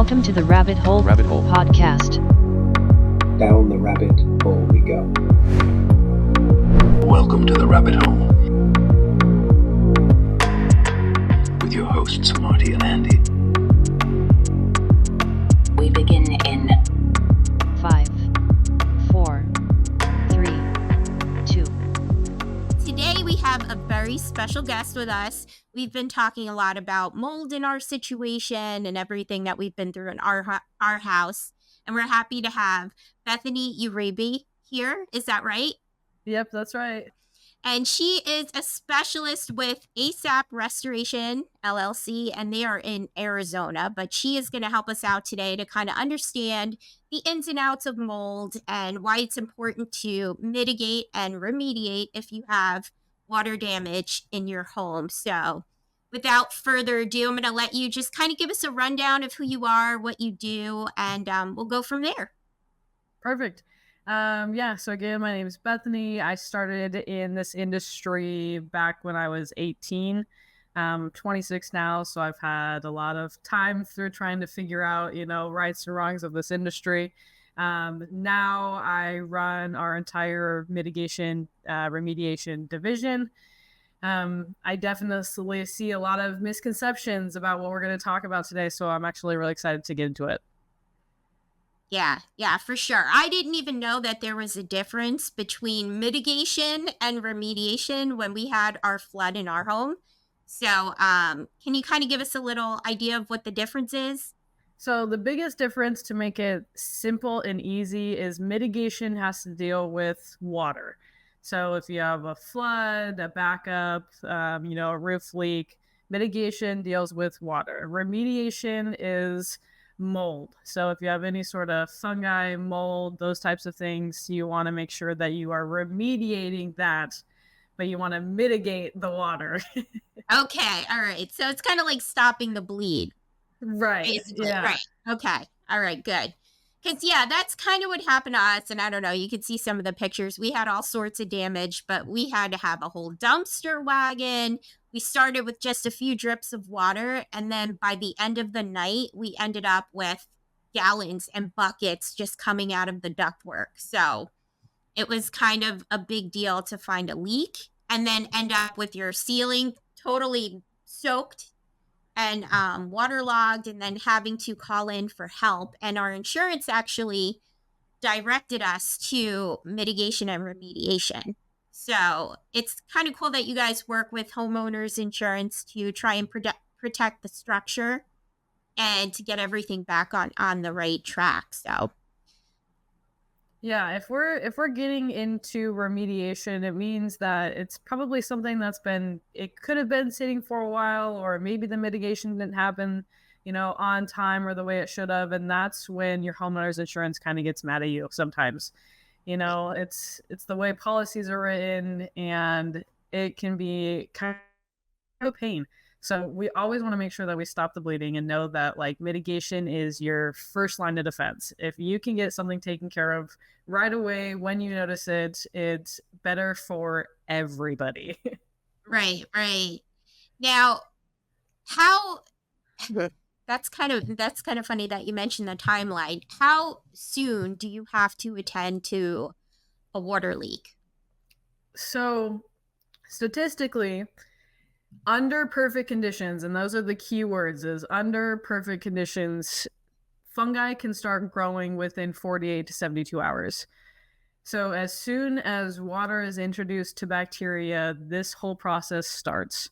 Welcome to the Rabbit Hole podcast. Down the rabbit hole we go. Welcome to the Rabbit Hole with your hosts Marty and Andy. We begin in 5, 4, 3, 2. Today we have a very special guest with us. We've been talking a lot about mold in our situation and everything that we've been through in our house. And we're happy to have Bethany Uribe here. Is that right? Yep, that's right. And she is a specialist with ASAP Restoration LLC, and they are in Arizona. But she is going to help us out today to kind of understand the ins and outs of mold and why it's important to mitigate and remediate if you have water damage in your home. So without further ado, I'm going to let you just kind of give us a rundown of who you are, what you do, and we'll go from there. Perfect. So again, my name is Bethany. I started in this industry back when I was 18. I'm 26 now, so I've had a lot of time through trying to figure out, rights and wrongs of this industry. Now I run our entire mitigation, remediation division. I definitely see a lot of misconceptions about what we're going to talk about today, so I'm actually really excited to get into it. Yeah, for sure. I didn't even know that there was a difference between mitigation and remediation when we had our flood in our home. So can you kind of give us a little idea of what the difference is? So the biggest difference, to make it simple and easy, is mitigation has to deal with water. So if you have a flood, a backup, a roof leak, mitigation deals with water. Remediation is mold. So if you have any sort of fungi, mold, those types of things, you want to make sure that you are remediating that, but you want to mitigate the water. Okay. All right. So it's kind of like stopping the bleed. Right. Basically. Yeah. Right. Okay. All right. Good. Because, that's kind of what happened to us. And I don't know, you could see some of the pictures. We had all sorts of damage, but we had to have a whole dumpster wagon. We started with just a few drips of water. And then by the end of the night, we ended up with gallons and buckets just coming out of the ductwork. So it was kind of a big deal to find a leak and then end up with your ceiling totally soaked and waterlogged, and then having to call in for help. And our insurance actually directed us to mitigation and remediation. So it's kind of cool that you guys work with homeowners insurance to try and protect the structure and to get everything back on the right track. So yeah, if we're getting into remediation, it means that it's probably something it could have been sitting for a while, or maybe the mitigation didn't happen, on time or the way it should have. And that's when your homeowner's insurance kind of gets mad at you sometimes. It's the way policies are written, and it can be kind of a pain. So we always want to make sure that we stop the bleeding and know that mitigation is your first line of defense. If you can get something taken care of right away when you notice it, it's better for everybody. Right. Now, that's kind of funny that you mentioned the timeline. How soon do you have to attend to a water leak? So statistically, under perfect conditions, and those are the key words, is under perfect conditions, fungi can start growing within 48 to 72 hours. So as soon as water is introduced to bacteria, this whole process starts.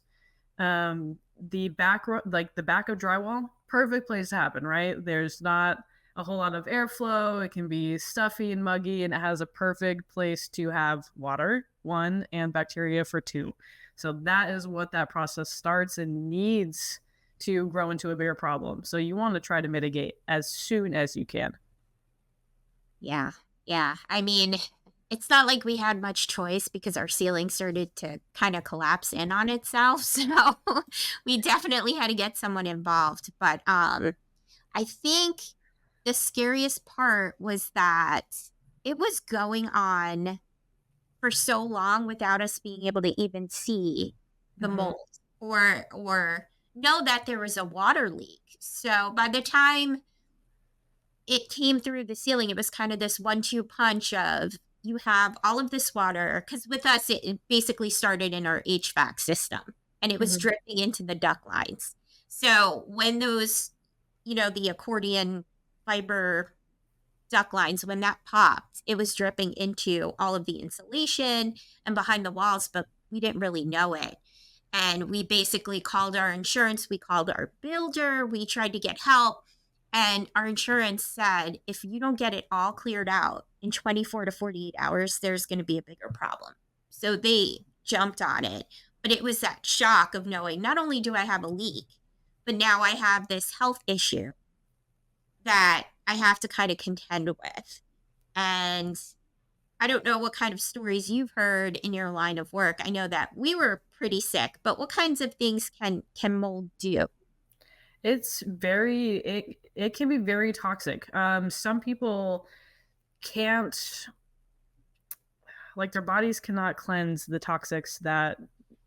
The back of drywall, perfect place to happen, right? There's not a whole lot of airflow. It can be stuffy and muggy, and it has a perfect place to have water, 1, and bacteria for 2. So that is what that process starts and needs to grow into a bigger problem. So you want to try to mitigate as soon as you can. Yeah. I mean, it's not like we had much choice because our ceiling started to kind of collapse in on itself. So we definitely had to get someone involved. But I think the scariest part was that it was going on for so long without us being able to even see the mold or know that there was a water leak. So by the time it came through the ceiling. It was kind of this 1-2 punch of, you have all of this water, because with us, it basically started in our HVAC system, and it was dripping into the duct lines. So when those, the accordion fiber duct lines, when that popped, it was dripping into all of the insulation and behind the walls, but we didn't really know it. And we basically called our insurance, we called our builder, we tried to get help. And our insurance said, if you don't get it all cleared out in 24 to 48 hours, there's going to be a bigger problem. So they jumped on it. But it was that shock of knowing, not only do I have a leak, but now I have this health issue that I have to kind of contend with. And I don't know what kind of stories you've heard in your line of work. I know that we were pretty sick, but what kinds of things can mold do? It's it can be very toxic. Some people can't, like, their bodies cannot cleanse the toxics that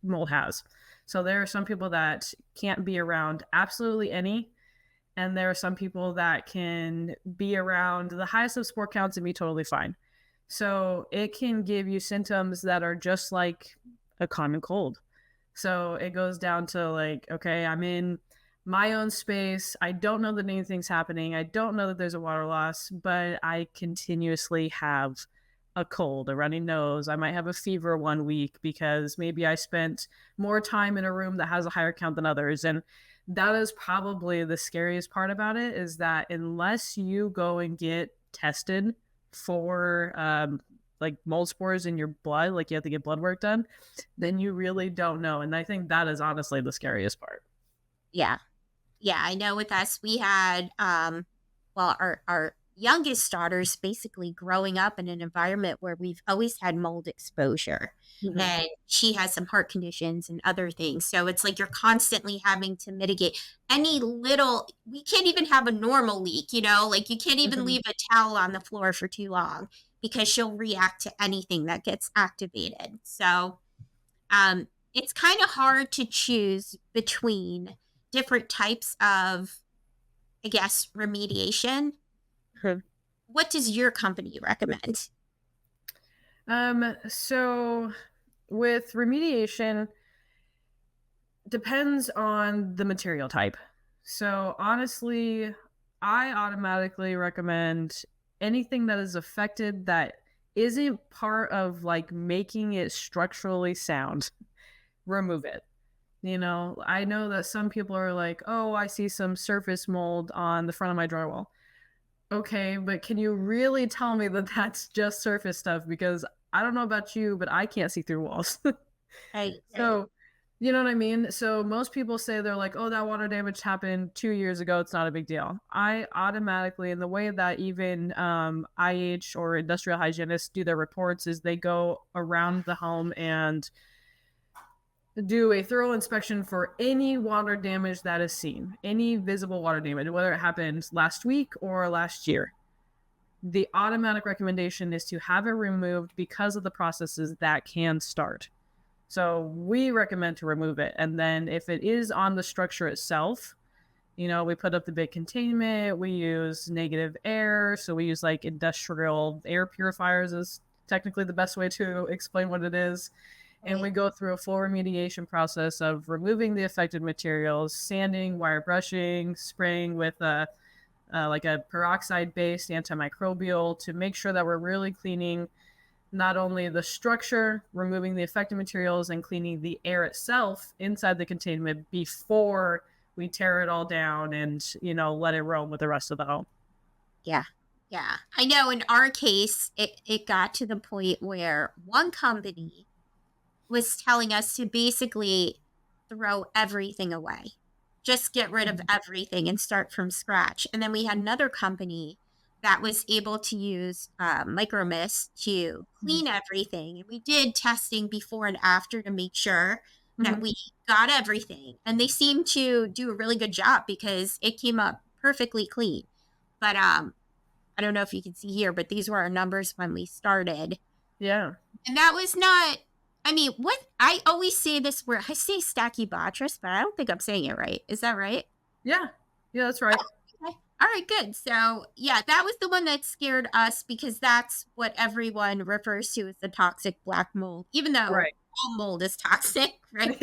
mold has. So there are some people that can't be around absolutely any. And there are some people that can be around the highest of spore counts and be totally fine. So it can give you symptoms that are just like a common cold. So it goes down to like, okay, I'm in my own space. I don't know that anything's happening. I don't know that there's a water loss, but I continuously have a cold, a runny nose. I might have a fever 1 week because maybe I spent more time in a room that has a higher count than others. And that is probably the scariest part about it, is that unless you go and get tested for like mold spores in your blood, like you have to get blood work done, then you really don't know. And I think that is honestly the scariest part. Yeah. I know with us, we had, our youngest daughter's basically growing up in an environment where we've always had mold exposure. And she has some heart conditions and other things. So it's like you're constantly having to mitigate any little, we can't even have a normal leak, like you can't even leave a towel on the floor for too long because she'll react to anything that gets activated. So it's kind of hard to choose between different types of, I guess, remediation. What does your company recommend? So with remediation, depends on the material type. So honestly, I automatically recommend anything that is affected that isn't part of like making it structurally sound, remove it. I know that some people are like, oh, I see some surface mold on the front of my drywall. Okay, but can you really tell me that that's just surface stuff? Because I don't know about you, but I can't see through walls. So, you know what I mean? So most people say, they're like, oh, that water damage happened 2 years ago. It's not a big deal. I automatically, in the way that even IH or industrial hygienists do their reports, is they go around the home and do a thorough inspection for any water damage that is seen, any visible water damage, whether it happened last week or last year. The automatic recommendation is to have it removed because of the processes that can start. So we recommend to remove it. And then if it is on the structure itself, we put up the big containment, we use negative air. So we use like industrial air purifiers is technically the best way to explain what it is. And we go through a full remediation process of removing the affected materials, sanding, wire brushing, spraying with like a peroxide-based antimicrobial to make sure that we're really cleaning not only the structure, removing the affected materials, and cleaning the air itself inside the containment before we tear it all down and, let it roam with the rest of the home. Yeah. I know in our case, it got to the point where one company was telling us to basically throw everything away. Just get rid of everything and start from scratch. And then we had another company that was able to use micro mist to clean everything. And we did testing before and after to make sure that we got everything. And they seemed to do a really good job because it came up perfectly clean. But I don't know if you can see here, but these were our numbers when we started. Yeah. And that was not... what I always say this word, I say stachybotrys, but I don't think I'm saying it right. Is that right? Yeah, that's right. Okay. All right, good. So, yeah, that was the one that scared us because that's what everyone refers to as the toxic black mold, even though Right. all mold is toxic, right?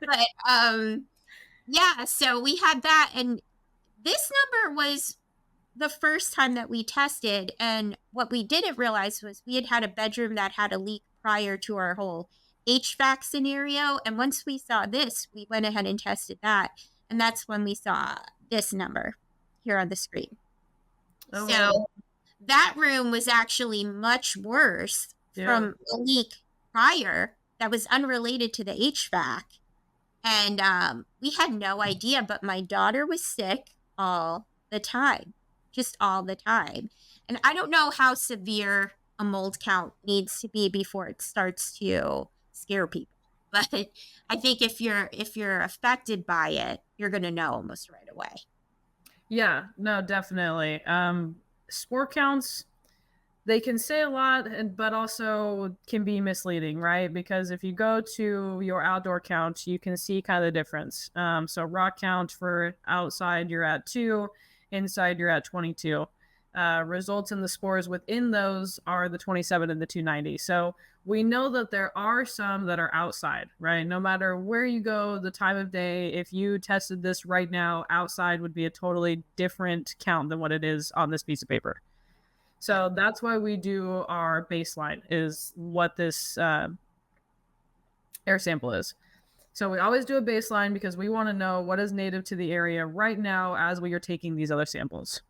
But yeah, so we had that, and this number was the first time that we tested, and what we didn't realize was we had a bedroom that had a leak prior to our whole HVAC scenario, and once we saw this, we went ahead and tested that, and that's when we saw this number here on the screen. Oh, So wow. that room was actually much worse Yeah. from a leak prior that was unrelated to the HVAC. And we had no idea, but my daughter was sick all the time, just all the time. And I don't know how severe a mold count needs to be before it starts to scare people. But I think if you're affected by it, you're going to know almost right away. Yeah, no, definitely. Spore counts, they can say a lot, but also can be misleading, right? Because if you go to your outdoor count, you can see kind of the difference. So raw count for outside, you're at 2, inside, you're at 22. Results in the spores within those are the 27 and the 290. So we know that there are some that are outside, right? No matter where you go, the time of day, if you tested this right now, outside would be a totally different count than what it is on this piece of paper. So that's why we do our baseline, is what this air sample is. So we always do a baseline because we want to know what is native to the area right now as we are taking these other samples.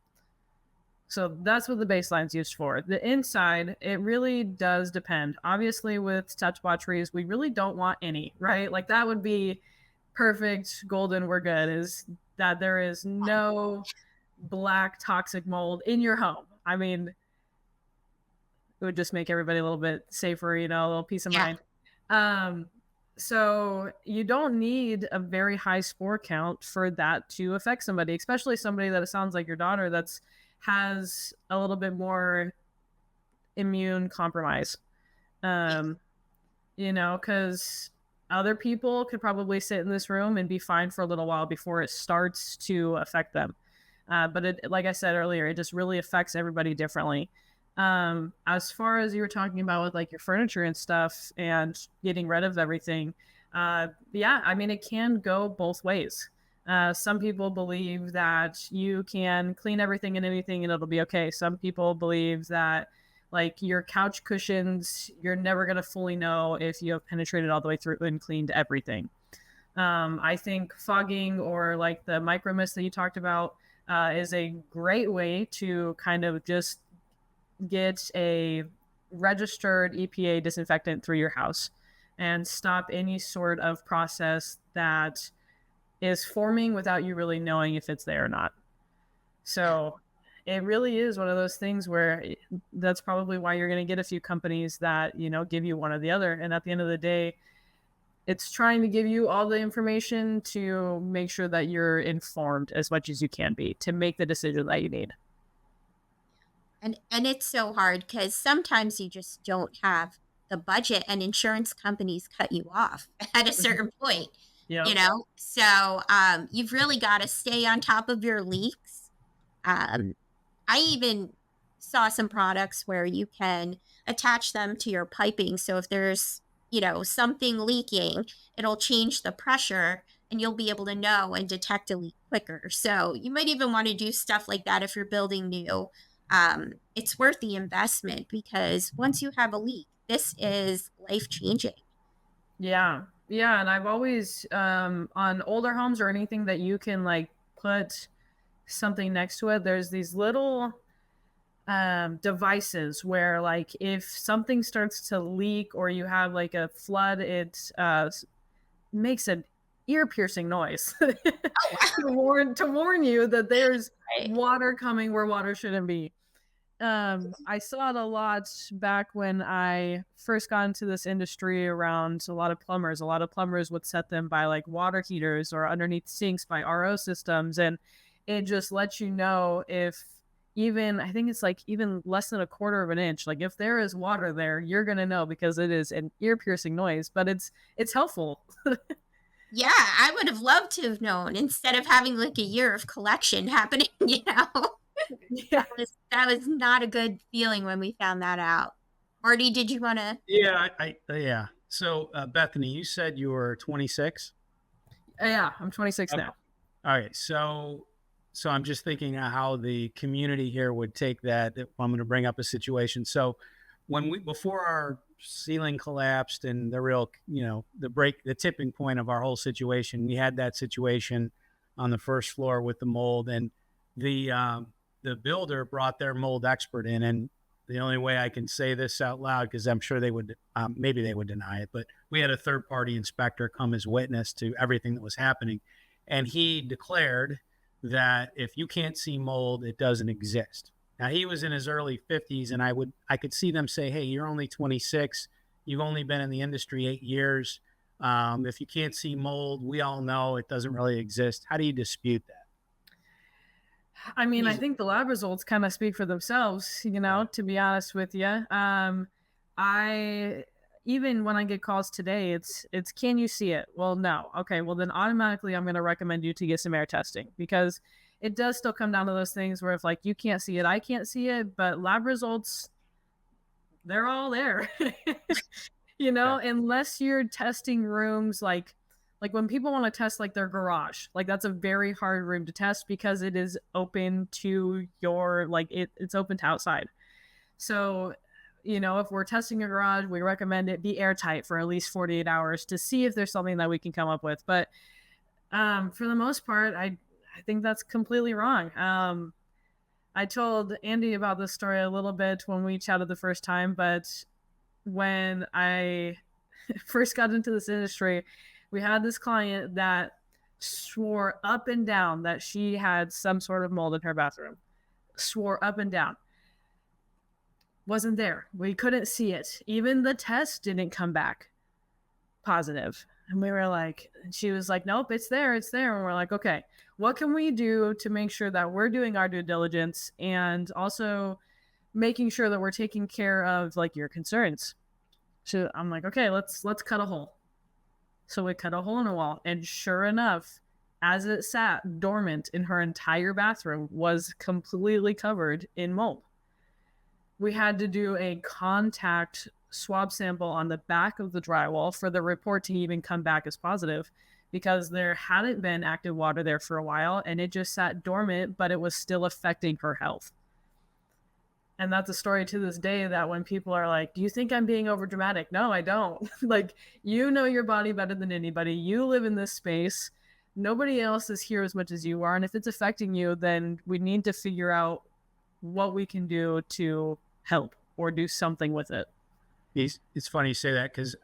So that's what the baseline is used for. The inside, it really does depend. Obviously, with touch bot trees, we really don't want any, right? Like that would be perfect, golden, we're good, is that there is no black toxic mold in your home. I mean, it would just make everybody a little bit safer, you know, a little peace of mind. So you don't need a very high spore count for that to affect somebody, especially somebody that it sounds like your daughter that's has a little bit more immune compromise. You know, because other people could probably sit in this room and be fine for a little while before it starts to affect them. But it, like I said earlier, it just really affects everybody differently. As far as you were talking about with like your furniture and stuff and getting rid of everything, yeah, I mean, it can go both ways. Some people believe that you can clean everything and anything and it'll be okay. Some people believe that like your couch cushions, you're never going to fully know if you have penetrated all the way through and cleaned everything. I think fogging or like the micro mist that you talked about is a great way to kind of just get a registered EPA disinfectant through your house and stop any sort of process that is forming without you really knowing if it's there or not. So it really is one of those things where that's probably why you're going to get a few companies that, you know, give you one or the other. And at the end of the day, it's trying to give you all the information to make sure that you're informed as much as you can be to make the decision that you need. And it's so hard because sometimes you just don't have the budget and insurance companies cut you off at a certain point. Yeah. You know, so you've really got to stay on top of your leaks. I even saw some products where you can attach them to your piping. So if there's, you know, something leaking, it'll change the pressure and you'll be able to know and detect a leak quicker. So you might even want to do stuff like that if you're building new. It's worth the investment because once you have a leak, this is life changing. Yeah. Yeah. And I've always, on older homes or anything that you can like put something next to it, there's these little devices where like if something starts to leak or you have like a flood, it makes an ear-piercing noise to warn you that there's water coming where water shouldn't be. I saw it a lot back when I first got into this industry around a lot of plumbers. A lot of plumbers would set them by like water heaters or underneath sinks by RO systems. And it just lets you know if even, I think it's like even less than a quarter of an inch, like if there is water there, you're going to know because it is an ear piercing noise, but it's helpful. Yeah, I would have loved to have known instead of having like a year of collection happening, you know. Yeah. That was not a good feeling when we found that out. Artie, did you want to? Yeah, yeah. So, Bethany, you said you were 26. Yeah, I'm 26 Okay. now. All right. So I'm just thinking how the community here would take that. If I'm going to bring up a situation. So before our ceiling collapsed and the real, the tipping point of our whole situation, we had that situation on the first floor with the mold, and the builder brought their mold expert in. And the only way I can say this out loud, because I'm sure they would, maybe they would deny it, but we had a third party inspector come as witness to everything that was happening. And he declared that if you can't see mold, it doesn't exist. Now, he was in his early 50s, and I could see them say, hey, you're only 26. You've only been in the industry 8 years. If you can't see mold, we all know it doesn't really exist. How do you dispute that? I mean, I think the lab results kind of speak for themselves, to be honest with you. I even when I get calls today, it's can you see it? Well, no. Okay, well then automatically I'm going to recommend you to get some air testing, because it does still come down to those things where if like you can't see it, I can't see it, but lab results, they're all there. Unless you're testing rooms like when people want to test like their garage, like that's a very hard room to test because it is open to your it's open to outside. So if we're testing a garage, we recommend it be airtight for at least 48 hours to see if there's something that we can come up with. But for the most part, I think that's completely wrong. I told Andy about this story a little bit when we chatted the first time, but when I first got into this industry, we had this client that swore up and down that she had some sort of mold in her bathroom. Swore up and down. Wasn't there. We couldn't see it. Even the test didn't come back positive. And we were like, she was like, nope, it's there. And we're like, okay, what can we do to make sure that we're doing our due diligence and also making sure that we're taking care of like your concerns? So I'm like, okay, let's cut a hole. So we cut a hole in the wall, and sure enough, as it sat dormant in her entire bathroom, was completely covered in mold. We had to do a contact swab sample on the back of the drywall for the report to even come back as positive, because there hadn't been active water there for a while and it just sat dormant, but it was still affecting her health. And that's a story to this day that when people are like, do you think I'm being over dramatic? No, I don't. Like, you know your body better than anybody. You live in this space. Nobody else is here as much as you are. And if it's affecting you, then we need to figure out what we can do to help or do something with it. It's funny you say that, because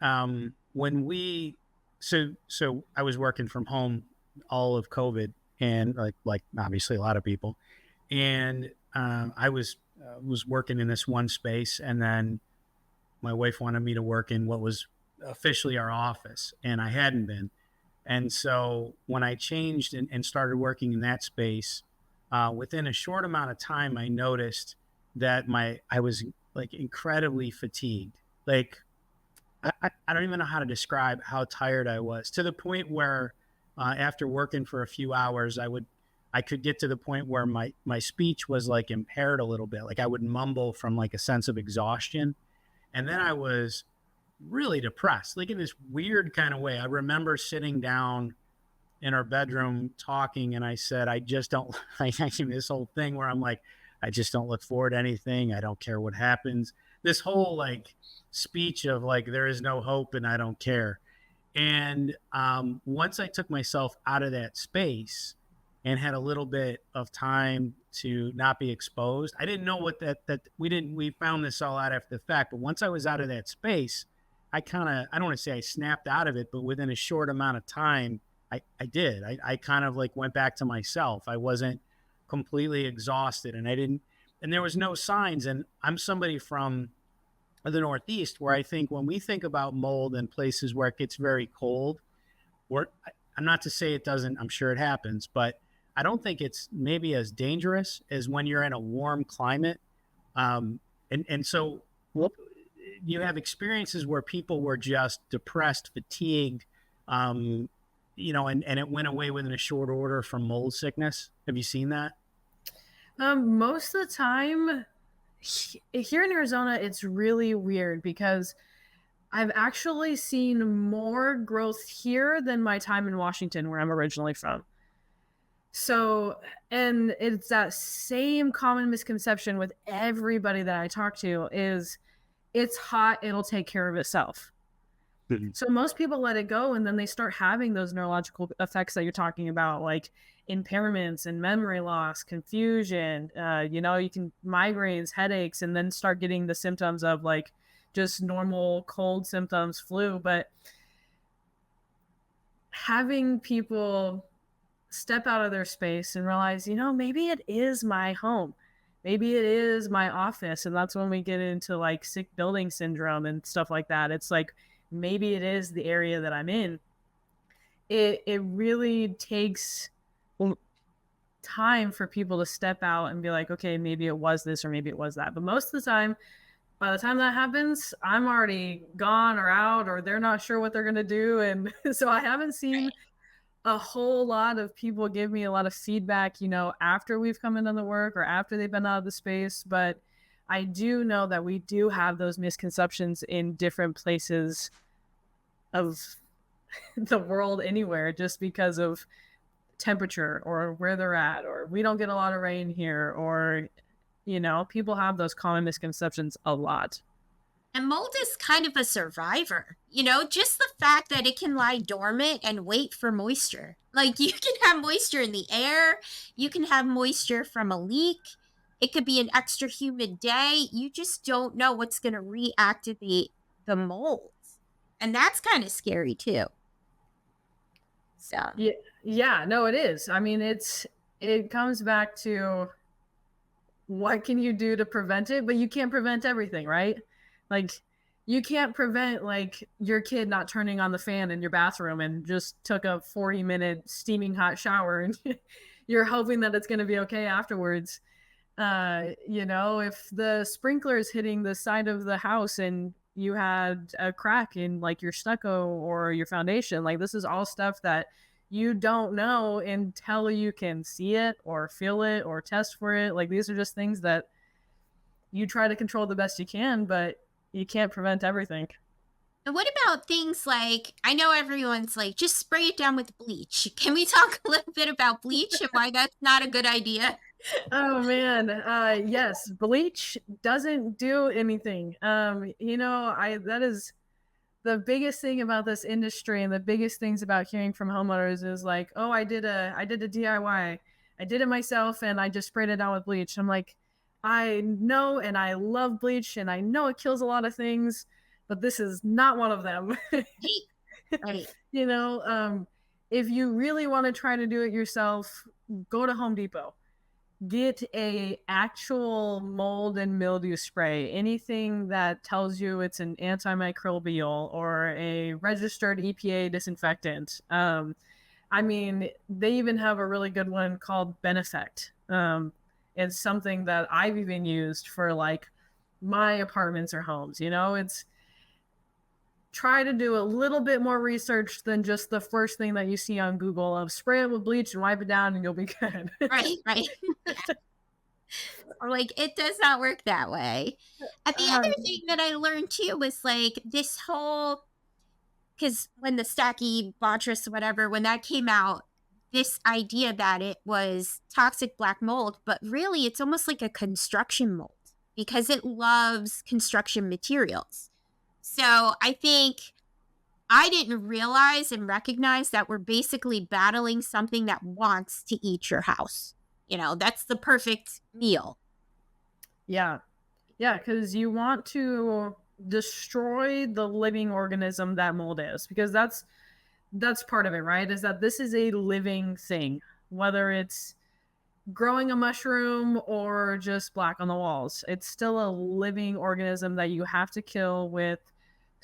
so I was working from home all of COVID, and like obviously a lot of people, and I was working in this one space, and then my wife wanted me to work in what was officially our office, and I hadn't been. And so when I changed and started working in that space, within a short amount of time, I noticed that I was like incredibly fatigued. Like I don't even know how to describe how tired I was, to the point where after working for a few hours, I could get to the point where my speech was like impaired a little bit. Like I would mumble from like a sense of exhaustion. And then I was really depressed, like in this weird kind of way. I remember sitting down in our bedroom talking, and I said, I just don't like this whole thing where I'm like, I just don't look forward to anything. I don't care what happens. This whole like speech of like, there is no hope and I don't care. And once I took myself out of that space and had a little bit of time to not be exposed, I didn't know what we found this all out after the fact. But once I was out of that space, I don't want to say I snapped out of it, but within a short amount of time, I did. I kind of like went back to myself. I wasn't completely exhausted, and there was no signs. And I'm somebody from the Northeast where I think when we think about mold in places where it gets very cold, I'm not to say it doesn't, I'm sure it happens, but I don't think it's maybe as dangerous as when you're in a warm climate. And so you have experiences where people were just depressed, fatigued, and it went away within a short order from mold sickness. Have you seen that? Most of the time here in Arizona, it's really weird because I've actually seen more growth here than my time in Washington, where I'm originally from. So, and it's that same common misconception with everybody that I talk to is it's hot, it'll take care of itself. So most people let it go, and then they start having those neurological effects that you're talking about, like impairments and memory loss, confusion, you can migraines, headaches, and then start getting the symptoms of like just normal cold symptoms, flu. But having people step out of their space and realize, maybe it is my home. Maybe it is my office. And that's when we get into like sick building syndrome and stuff like that. It's like, maybe it is the area that I'm in. It really takes time for people to step out and be like, okay, maybe it was this or maybe it was that. But most of the time, by the time that happens, I'm already gone or out, or they're not sure what they're going to do. And so I haven't seen a whole lot of people give me a lot of feedback, after we've come into the work or after they've been out of the space. But I do know that we do have those misconceptions in different places of the world anywhere, just because of temperature or where they're at, or we don't get a lot of rain here, or, people have those common misconceptions a lot. And mold is kind of a survivor, just the fact that it can lie dormant and wait for moisture. Like you can have moisture in the air, you can have moisture from a leak. It could be an extra humid day. You just don't know what's going to reactivate the molds. And that's kind of scary too. So yeah, no, it is. I mean, it comes back to what can you do to prevent it, but you can't prevent everything, right? Like you can't prevent like your kid not turning on the fan in your bathroom and just took a 40-minute steaming hot shower and you're hoping that it's going to be okay afterwards. If the sprinkler is hitting the side of the house and you had a crack in like your stucco or your foundation, like this is all stuff that you don't know until you can see it or feel it or test for it. Like these are just things that you try to control the best you can, but you can't prevent everything. And what about things like, I know everyone's like, just spray it down with bleach. Can we talk a little bit about bleach and why that's not a good idea? Oh man, yes, bleach doesn't do anything. That is the biggest thing about this industry, and the biggest things about hearing from homeowners is like, oh, I did a DIY, I did it myself, and I just sprayed it down with bleach. I'm like, I know, and I love bleach, and I know it kills a lot of things, but this is not one of them. Right. If you really want to try to do it yourself, go to Home Depot. Get a actual mold and mildew spray. Anything that tells you it's an antimicrobial or a registered EPA disinfectant. They even have a really good one called Benefect. It's something that I've even used for like my apartments or homes. It's try to do a little bit more research than just the first thing that you see on Google of spray it with bleach and wipe it down and you'll be good. Right. Or like, it does not work that way. And the other thing that I learned too was like this whole, because when the Stacky Botrytis, whatever, when that came out, this idea that it was toxic black mold, but really it's almost like a construction mold because it loves construction materials. So I think I didn't realize and recognize that we're basically battling something that wants to eat your house. That's the perfect meal. Yeah, because you want to destroy the living organism that mold is, because that's part of it, right? Is that this is a living thing, whether it's growing a mushroom or just black on the walls. It's still a living organism that you have to kill with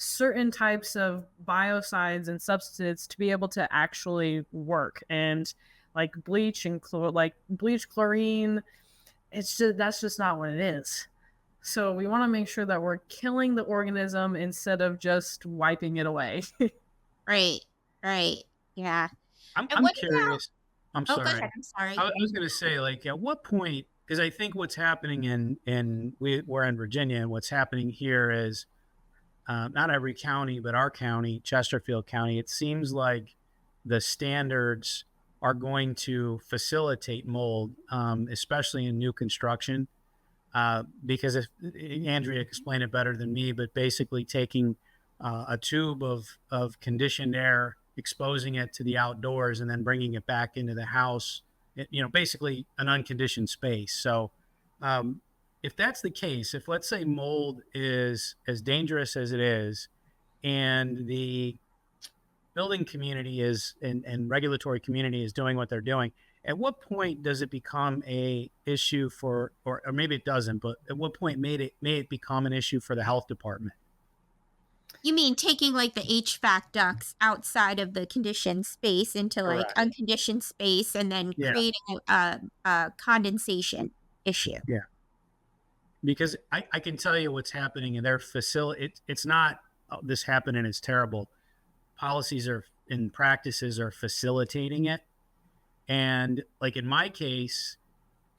certain types of biocides and substances to be able to actually work. And like bleach and bleach, chlorine, that's just not what it is. So we want to make sure that we're killing the organism instead of just wiping it away. Right. Yeah. And I'm what curious. I'm about, oh, go sorry. ahead. I'm sorry. I was going to say, like, at what point? Because I think what's happening we're in Virginia, and what's happening here is not every county, but our county, Chesterfield County. It seems like the standards are going to facilitate mold, especially in new construction. Because if Andrea explained it better than me, but basically taking a tube of conditioned air, exposing it to the outdoors, and then bringing it back into the house, basically an unconditioned space. So if that's the case, if let's say mold is as dangerous as it is, and the building community is and regulatory community is doing what they're doing, at what point does it become a issue for, or maybe it doesn't, but at what point may it become an issue for the health department? You mean taking like the HVAC ducts outside of the conditioned space into like Correct. unconditioned space and then Yeah. creating a condensation issue? Yeah. Because I can tell you what's happening in their facility. It's not this happened and it's terrible. Policies and practices are facilitating it. And like in my case,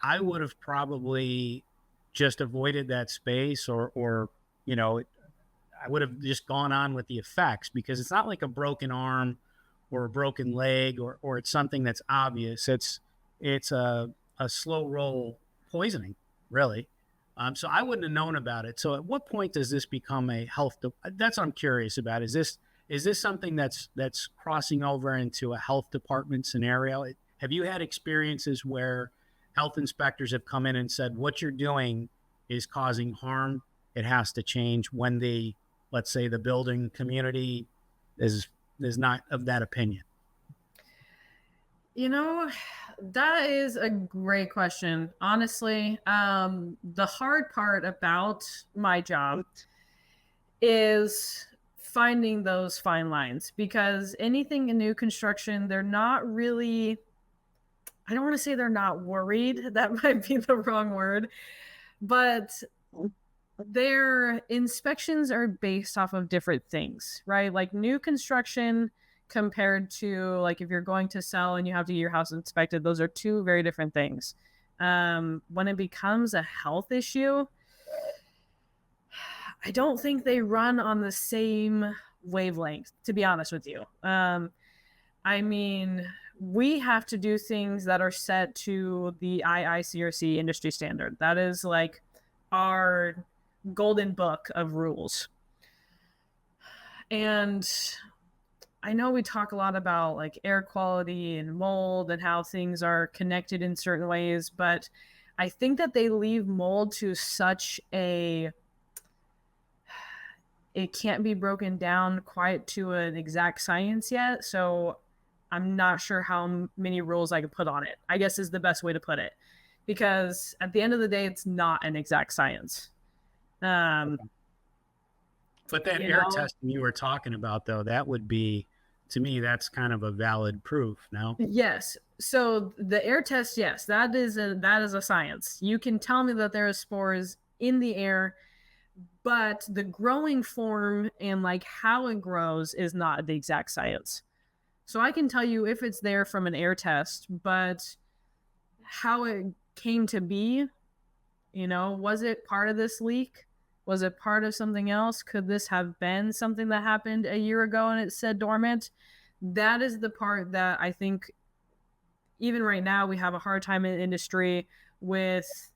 I would have probably just avoided that space or I would have just gone on with the effects, because it's not like a broken arm or a broken leg or it's something that's obvious. It's a slow roll poisoning, really. So I wouldn't have known about it. So at what point does this become a that's what I'm curious about. Is this something that's crossing over into a health department scenario? Have you had experiences where health inspectors have come in and said, what you're doing is causing harm, it has to change, when let's say the building community is not of that opinion? That is a great question. Honestly, the hard part about my job is finding those fine lines, because anything in new construction, they're not really, I don't want to say they're not worried. That might be the wrong word, but their inspections are based off of different things, right? Like new construction compared to like if you're going to sell and you have to get your house inspected, those are two very different things. When it becomes a health issue, I don't think they run on the same wavelength, to be honest with you. I mean, we have to do things that are set to the IICRC industry standard. That is like our golden book of rules. And I know we talk a lot about like air quality and mold and how things are connected in certain ways, but I think that they leave mold to such it can't be broken down quite to an exact science yet. So I'm not sure how many rules I could put on it, I guess is the best way to put it, because at the end of the day, it's not an exact science. But that air testing you were talking about, though, that would be, to me, that's kind of a valid proof. No? Yes. So the air test, yes, that is a science. You can tell me that there are spores in the air, but the growing form and like how it grows is not the exact science. So I can tell you if it's there from an air test, but how it came to be, was it part of this leak? Was it part of something else? Could this have been something that happened a year ago and it said dormant? That is the part that I think even right now we have a hard time in the industry with.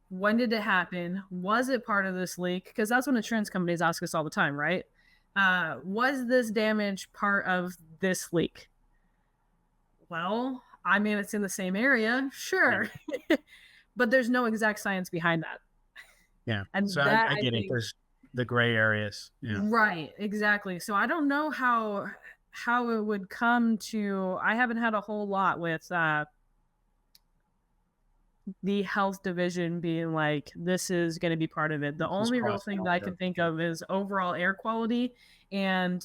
When did it happen? Was it part of this leak? Because that's what insurance companies ask us all the time, right? Was this damage part of this leak? Well, I mean, it's in the same area, sure. But there's no exact science behind that. Yeah. And so that, I get it. There's the gray areas. Yeah. Right. Exactly. So I don't know how it would come to. I haven't had a whole lot with the health division being like, this is going to be part of it. The only real thing that I can think of is overall air quality, and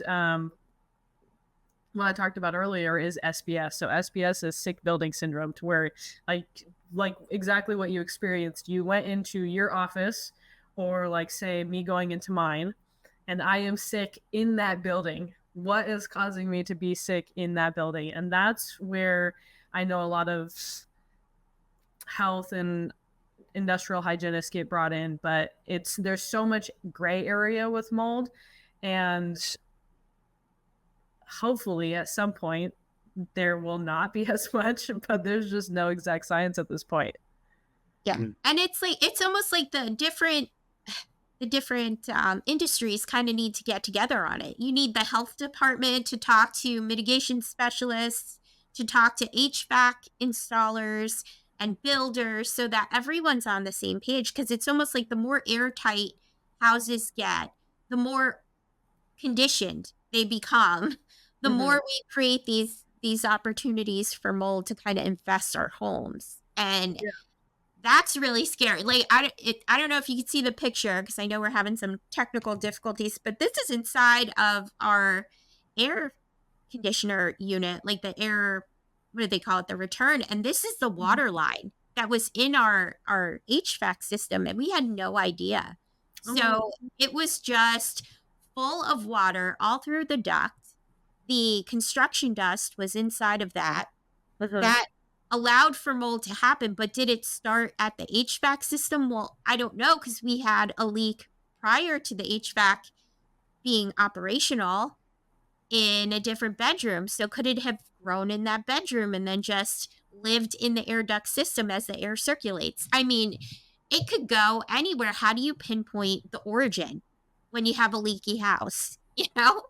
what I talked about earlier is SBS. So SBS is sick building syndrome, to where like exactly what you experienced. You went into your office, or like say me going into mine, and I am sick in that building What is causing me to be sick in that building? And that's where I know a lot of health and industrial hygienists get brought in, but there's so much gray area with mold, and hopefully at some point there will not be as much, but there's just no exact science at this point. Yeah. And it's almost like the different industries kind of need to get together on it. You need the health department to talk to mitigation specialists, to talk to HVAC installers and builders, so that everyone's on the same page. Because it's almost like the more airtight houses get, the more conditioned they become, the more we create these opportunities for mold to kind of infest our homes. And that's really scary. Like, I don't know if you can see the picture, because I know we're having some technical difficulties, but this is inside of our air conditioner unit, like the air, what do they call it? The return. And this is the water line that was in our HVAC system, and we had no idea. So it was just full of water all through the duct. The construction dust was inside of that. That allowed for mold to happen, but did it start at the HVAC system? Well, I don't know, because we had a leak prior to the HVAC being operational in a different bedroom. So could it have grown in that bedroom and then just lived in the air duct system as the air circulates? I mean, it could go anywhere. How do you pinpoint the origin when you have a leaky house? You know?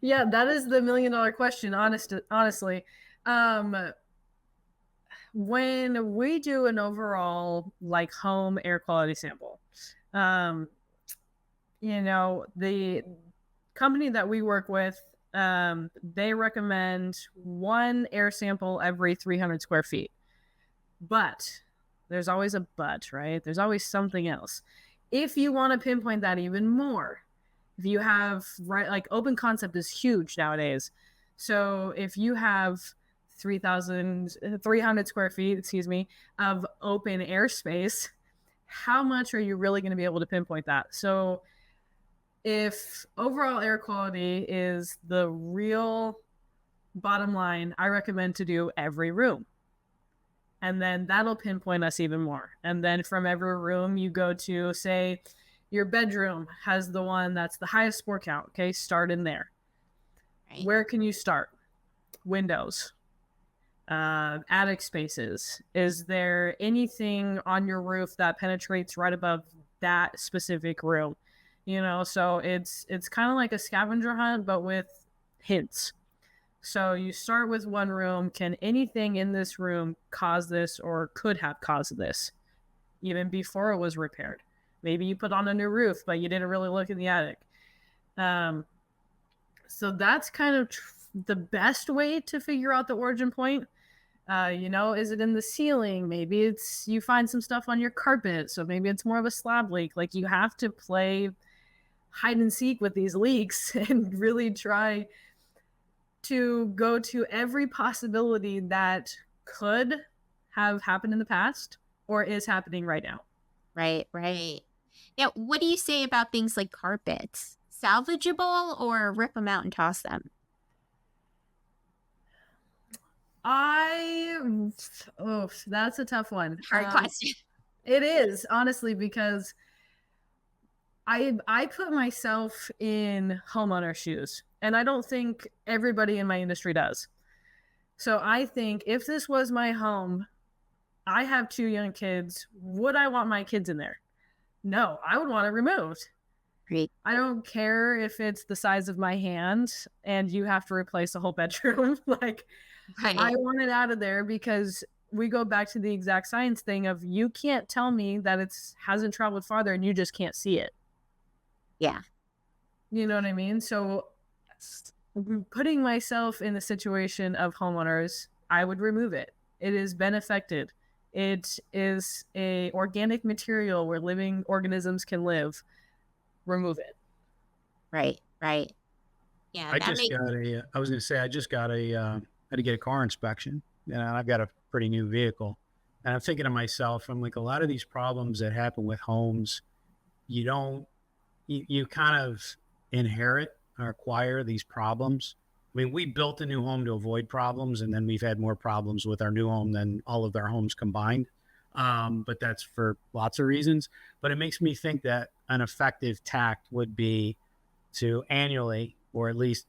Yeah, that is the $1 million question, honestly. When we do an overall like home air quality sample, you know, the company that we work with, they recommend one air sample every 300 square feet. But there's always a but, right? There's always something else. If you want to pinpoint that even more, if you have, right, like open concept is huge nowadays. So if you have 3,300 square feet, of open airspace, how much are you really going to be able to pinpoint that? So if overall air quality is the real bottom line, I recommend to do every room. And then that'll pinpoint us even more. And then from every room you go to, say, your bedroom has the one that's the highest spore count. Okay, start in there. Right. Where can you start? Windows, attic spaces. Is there anything on your roof that penetrates right above that specific room? You know, so it's kind of like a scavenger hunt, but with hints. So you start with one room. Can anything in this room cause this, or could have caused this, even before it was repaired? Maybe you put on a new roof, but you didn't really look in the attic. So that's kind of the best way to figure out the origin point. You know, is it in the ceiling? Maybe it's you find some stuff on your carpet, so maybe it's more of a slab leak. Like, you have to play hide and seek with these leaks and really try to go to every possibility that could have happened in the past or is happening right now. Right. Now, what do you say about things like carpets? Salvageable or rip them out and toss them? That's a tough one. Hard question. It is, honestly, because I put myself in homeowner shoes, and I don't think everybody in my industry does. So I think if this was my home, I have 2 young kids, would I want my kids in there? No, I would want it removed. Great. I don't care if it's the size of my hand and you have to replace the whole bedroom. Like, right. I want it out of there, because we go back to the exact science thing of, you can't tell me that it hasn't traveled farther and you just can't see it. Yeah. You know what I mean? So putting myself in the situation of homeowners, I would remove it. It has been affected. It is a organic material where living organisms can live. Remove it. Right. Yeah. I just got had to get a car inspection, and I've got a pretty new vehicle. And I'm thinking to myself, I'm like, a lot of these problems that happen with homes, you kind of inherit acquire these problems. I mean, we built a new home to avoid problems, and then we've had more problems with our new home than all of our homes combined. But that's for lots of reasons. But it makes me think that an effective tact would be to annually, or at least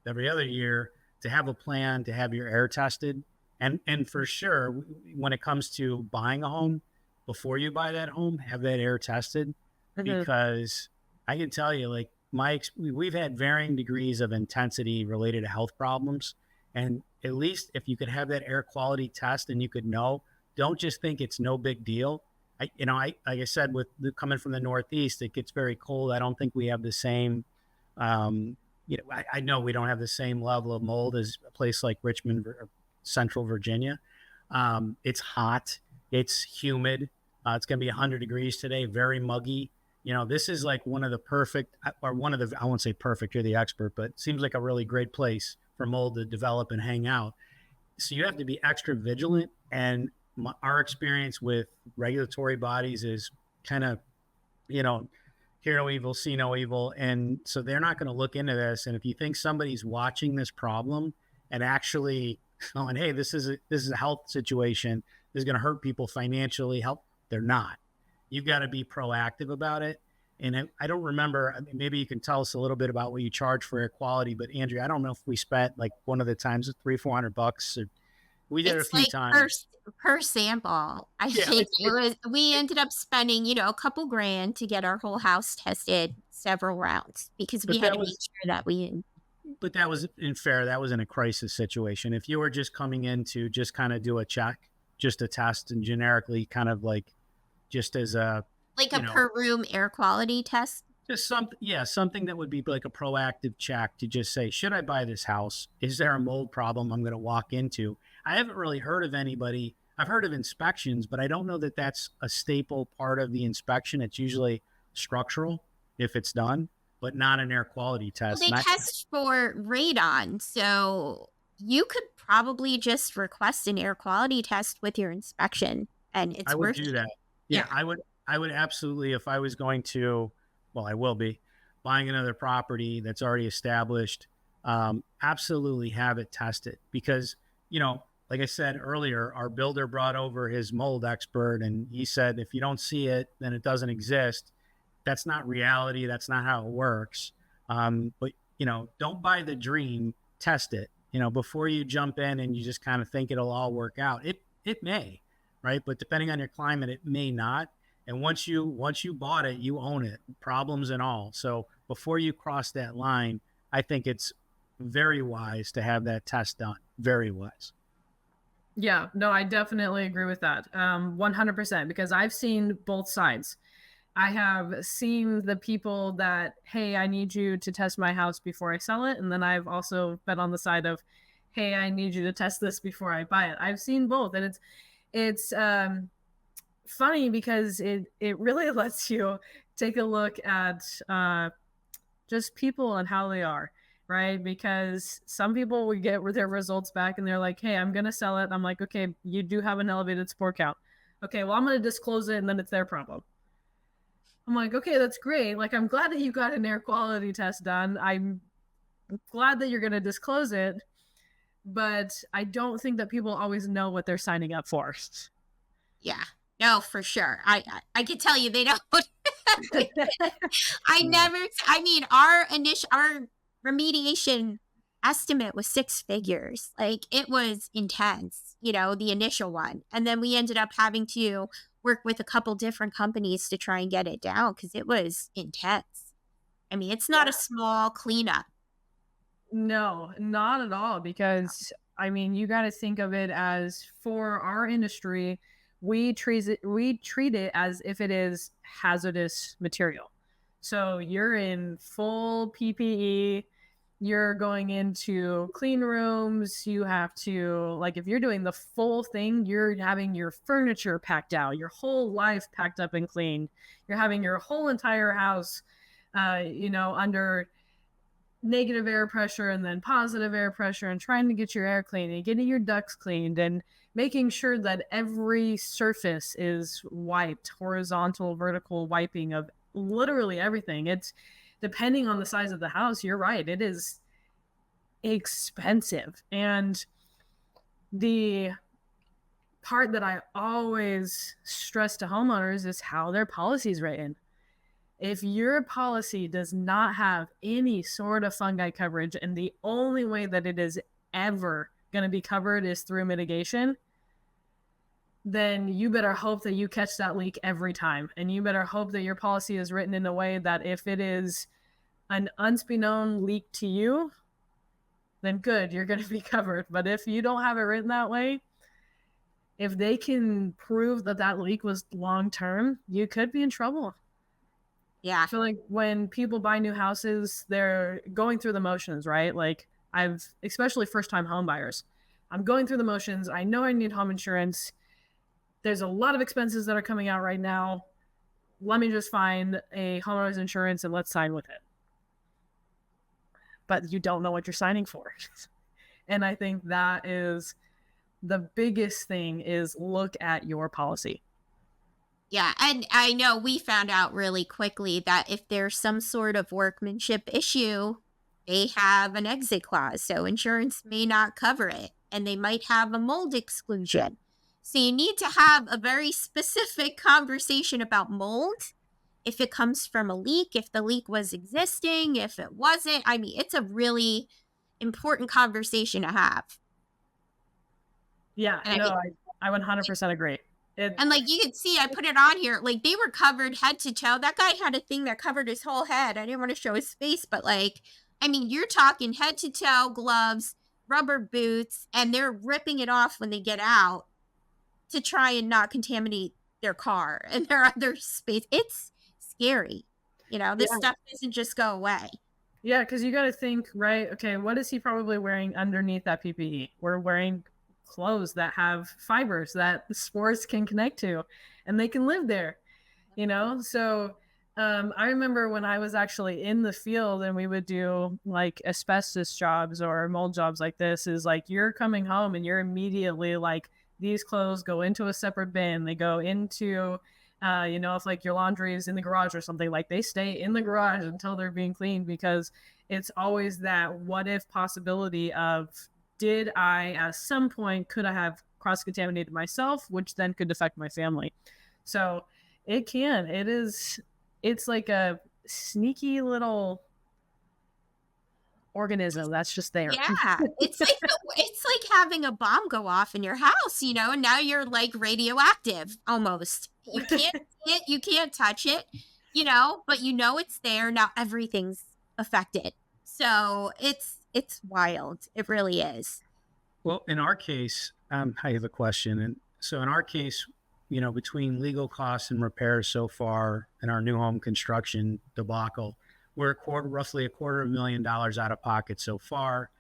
every other year, to have a plan to have your air tested. And for sure, when it comes to buying a home, before you buy that home, have that air tested. Because I can tell you, like, we've had varying degrees of intensity related to health problems. And at least if you could have that air quality test and you could know, don't just think it's no big deal. Like I said, coming from the Northeast, it gets very cold. I don't think we have the same, I know we don't have the same level of mold as a place like Richmond or Central Virginia. It's hot. It's humid. It's going to be 100 degrees today, very muggy. This is like I won't say perfect, you're the expert, but it seems like a really great place for mold to develop and hang out. So you have to be extra vigilant. And our experience with regulatory bodies is kind of, hear no evil, see no evil. And so they're not going to look into this. And if you think somebody's watching this problem and actually going, hey, this is a health situation, this is going to hurt people financially, they're not. You've got to be proactive about it. And I don't remember, maybe you can tell us a little bit about what you charge for air quality, but Andrea, I don't know if we spent like one of the times $300-400. We did it a few times. Per sample. I think we ended up spending, a couple grand to get our whole house tested several rounds because we had to make sure that But that was unfair. That was in a crisis situation. If you were just coming in to just kind of do a check, just a test and generically kind of like, just as a per room air quality test. Just something that would be like a proactive check to just say, should I buy this house? Is there a mold problem I'm going to walk into? I haven't really heard of anybody. I've heard of inspections, but I don't know that that's a staple part of the inspection. It's usually structural if it's done, but not an air quality test. Well, they test for radon, so you could probably just request an air quality test with your inspection, and it's worth it. I would do that. Yeah, I would absolutely, if I was going to, well, I will be buying another property that's already established, absolutely have it tested because, like I said earlier, our builder brought over his mold expert and he said, if you don't see it, then it doesn't exist. That's not reality. That's not how it works. But, don't buy the dream, test it, before you jump in and you just kind of think it'll all work out. It may, right? But depending on your climate, it may not. And once you bought it, you own it, problems and all. So before you cross that line, I think it's very wise to have that test done. Very wise. Yeah, no, I definitely agree with that. 100%, because I've seen both sides. I have seen the people that, hey, I need you to test my house before I sell it. And then I've also been on the side of, hey, I need you to test this before I buy it. I've seen both. And it's funny because it really lets you take a look at just people and how they are, right? Because some people would get their results back and they're like, hey, I'm going to sell it. I'm like, okay, you do have an elevated spore count. Okay, well, I'm going to disclose it and then it's their problem. I'm like, okay, that's great. Like, I'm glad that you got an air quality test done. I'm glad that you're going to disclose it. But I don't think that people always know what they're signing up for. Yeah. No, for sure. I can tell you they don't. Our remediation estimate was 6 figures. Like, it was intense, the initial one. And then we ended up having to work with a couple different companies to try and get it down because it was intense. I mean, it's not a small cleanup. No, not at all. Because, you got to think of it as, for our industry, we treat it as if it is hazardous material. So you're in full PPE, you're going into clean rooms, you have to, like, if you're doing the full thing, you're having your furniture packed out, your whole life packed up and cleaned. You're having your whole entire house, under negative air pressure and then positive air pressure, and trying to get your air cleaned and getting your ducts cleaned and making sure that every surface is wiped, horizontal, vertical wiping of literally everything. depending on the size of the house, you're right, it is expensive. And the part that I always stress to homeowners is how their policy is written. If your policy does not have any sort of fungi coverage, and the only way that it is ever going to be covered is through mitigation, then you better hope that you catch that leak every time. And you better hope that your policy is written in a way that if it is an unbeknown leak to you, then good, you're going to be covered. But if you don't have it written that way, if they can prove that that leak was long-term, you could be in trouble. Yeah. I feel like when people buy new houses, they're going through the motions, right? Like especially first-time home buyers, I'm going through the motions. I know I need home insurance. There's a lot of expenses that are coming out right now. Let me just find a homeowner's insurance and let's sign with it. But you don't know what you're signing for. And I think that is the biggest thing, is look at your policy. Yeah, and I know we found out really quickly that if there's some sort of workmanship issue, they have an exit clause, so insurance may not cover it, and they might have a mold exclusion. So you need to have a very specific conversation about mold. If it comes from a leak, if the leak was existing, if it wasn't. I mean, it's a really important conversation to have. Yeah, and no, I 100% agree. And like you can see, I put it on here, like they were covered head to toe. That guy had a thing that covered his whole head. I didn't want to show his face, but like, I mean, you're talking head to toe, gloves, rubber boots, and they're ripping it off when they get out to try and not contaminate their car and their other space. It's scary. You know, this stuff doesn't just go away. Yeah, because you got to think, right? Okay, what is he probably wearing underneath that PPE? We're wearing clothes that have fibers that spores can connect to, and they can live there, you know? So I remember when I was actually in the field and we would do like asbestos jobs or mold jobs like this, is like you're coming home and you're immediately like, these clothes go into a separate bin. They go into, if like your laundry is in the garage or something, like they stay in the garage until they're being cleaned, because it's always that what if possibility of, did I at some point, could I have cross-contaminated myself, which then could affect my family? So it's like a sneaky little organism that's just there. Yeah, it's like having a bomb go off in your house, you know, and now you're like radioactive almost. You can't see it, you can't touch it, you know, but you know it's there. Now everything's affected. So it's wild. It really is. Well, in our case, I have a question. And so in our case, you know, between legal costs and repairs so far in our new home construction debacle, we're roughly $250,000 out of pocket so far.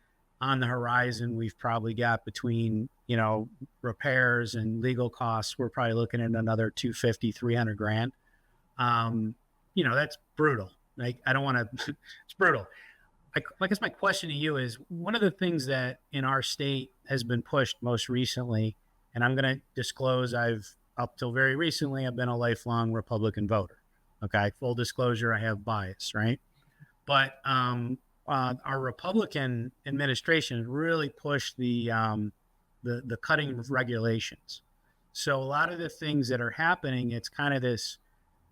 On the horizon, we've probably got between, you know, repairs and legal costs, we're probably looking at another $250,000-300,000. You know, that's brutal. Like, I don't want to, it's brutal. I guess my question to you is, one of the things that in our state has been pushed most recently, and I'm going to disclose, up till very recently, I've been a lifelong Republican voter. Okay. Full disclosure, I have bias, right? But our Republican administration really pushed the cutting of regulations. So a lot of the things that are happening, it's kind of this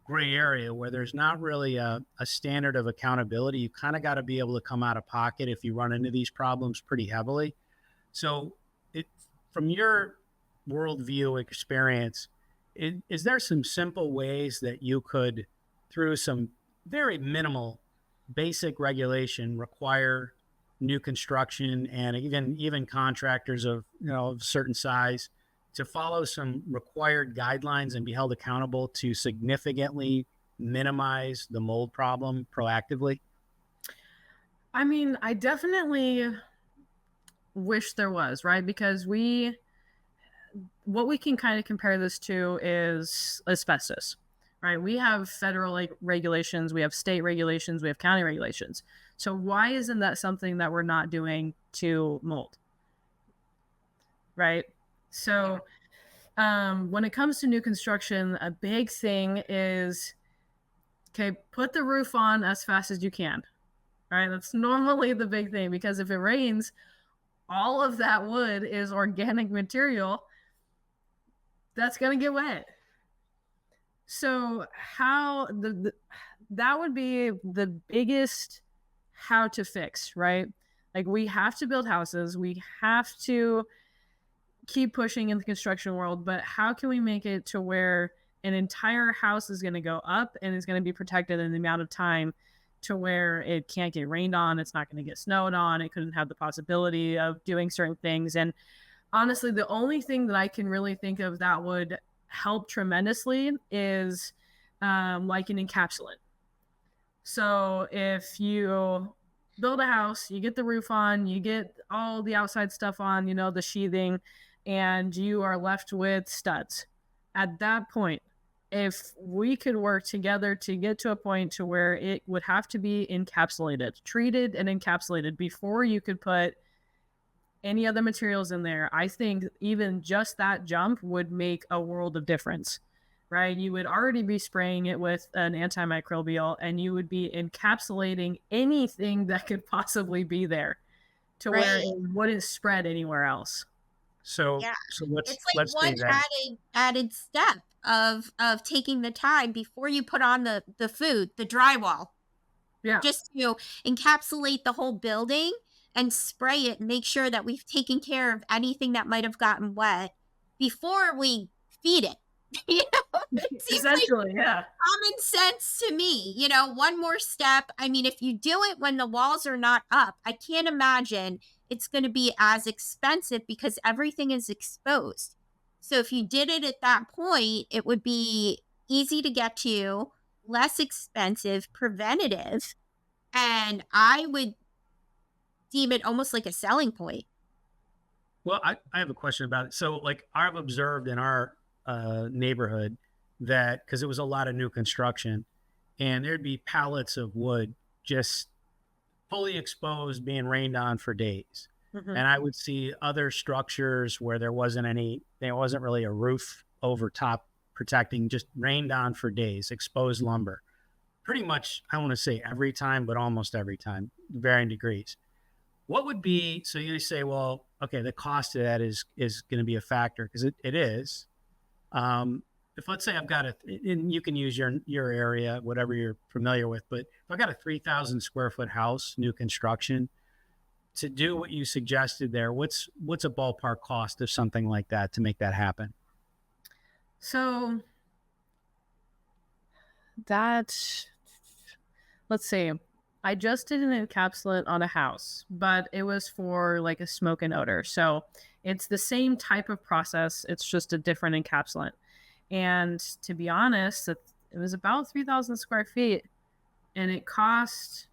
gray area where there's not really a standard of accountability. You kind of got to be able to come out of pocket if you run into these problems pretty heavily. So from your worldview experience, is there some simple ways that you could, through some very minimal basic regulation, require new construction and even contractors of certain size to follow some required guidelines and be held accountable to significantly minimize the mold problem proactively? I mean, I definitely wish there was, right? Because what we can kind of compare this to is asbestos, right? We have federal regulations, we have state regulations, we have county regulations. So why isn't that something that we're not doing to mold? Right? So when it comes to new construction, a big thing is Okay, put the roof on as fast as you can. All right, that's normally the big thing, because if it rains, all of that wood is organic material that's going to get wet. So how that would be the biggest how to fix, right? Like, we have to build houses, we have to keep pushing in the construction world, but how can we make it to where an entire house is going to go up and is going to be protected in the amount of time to where it can't get rained on, it's not going to get snowed on, it couldn't have the possibility of doing certain things. And honestly, the only thing that I can really think of that would help tremendously is like an encapsulant. So if you build a house, you get the roof on, you get all the outside stuff on, you know, the sheathing, and you are left with studs. At that point, if we could work together to get to a point to where it would have to be encapsulated, treated and encapsulated before you could put any other materials in there, I think even just that jump would make a world of difference, right? You would already be spraying it with an antimicrobial, and you would be encapsulating anything that could possibly be there to where it wouldn't spread anywhere else. So, Yeah. so let's It's like one say that. added step of taking the time before you put on the food, the drywall, Yeah. just to encapsulate the whole building and spray it and make sure that we've taken care of anything that might have gotten wet before we feed it. You know, it seems like Essentially, yeah. common sense to me. You know, one more step. I mean, if you do it when the walls are not up, I can't imagine it's going to be as expensive because everything is exposed. So if you did it at that point, it would be easy to get to, less expensive, preventative, and I would deem it almost like a selling point. Well, I have a question about it. So, like, I've observed in our neighborhood that, because it was a lot of new construction, and there'd be pallets of wood just fully exposed, being rained on for days. Mm-hmm. And I would see other structures where there wasn't really a roof over top protecting, just rained on for days, exposed lumber. Pretty much, I want to say every time, but almost every time, varying degrees. What would be, so you say, well, okay, the cost of that is going to be a factor, because it is. If, let's say, I've got and you can use your area, whatever you're familiar with, but if I got a 3,000 square foot house, new construction, to do what you suggested there, what's a ballpark cost of something like that to make that happen? So that, let's see, I just did an encapsulant on a house, but it was for like a smoke and odor. So it's the same type of process. It's just a different encapsulant. And to be honest, it was about 3,000 square feet, and it cost,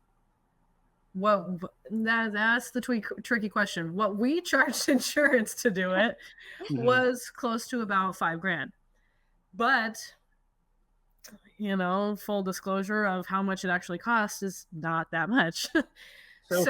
well, that's the tricky question. What we charged insurance to do it was close to about $5,000. But, you know, full disclosure of how much it actually costs is not that much. So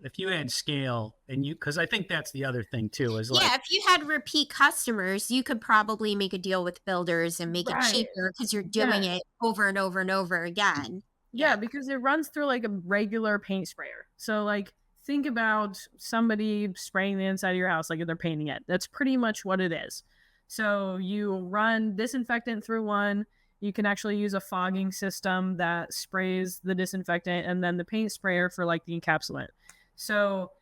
if you had scale, and because I think that's the other thing too, is like, yeah, if you had repeat customers, you could probably make a deal with builders and make it cheaper because you're doing it over and over and over again. Yeah, because it runs through like a regular paint sprayer. So like, think about somebody spraying the inside of your house like if they're painting it. That's pretty much what it is. So you run disinfectant through one. You can actually use a fogging system that sprays the disinfectant, and then the paint sprayer for like the encapsulant. So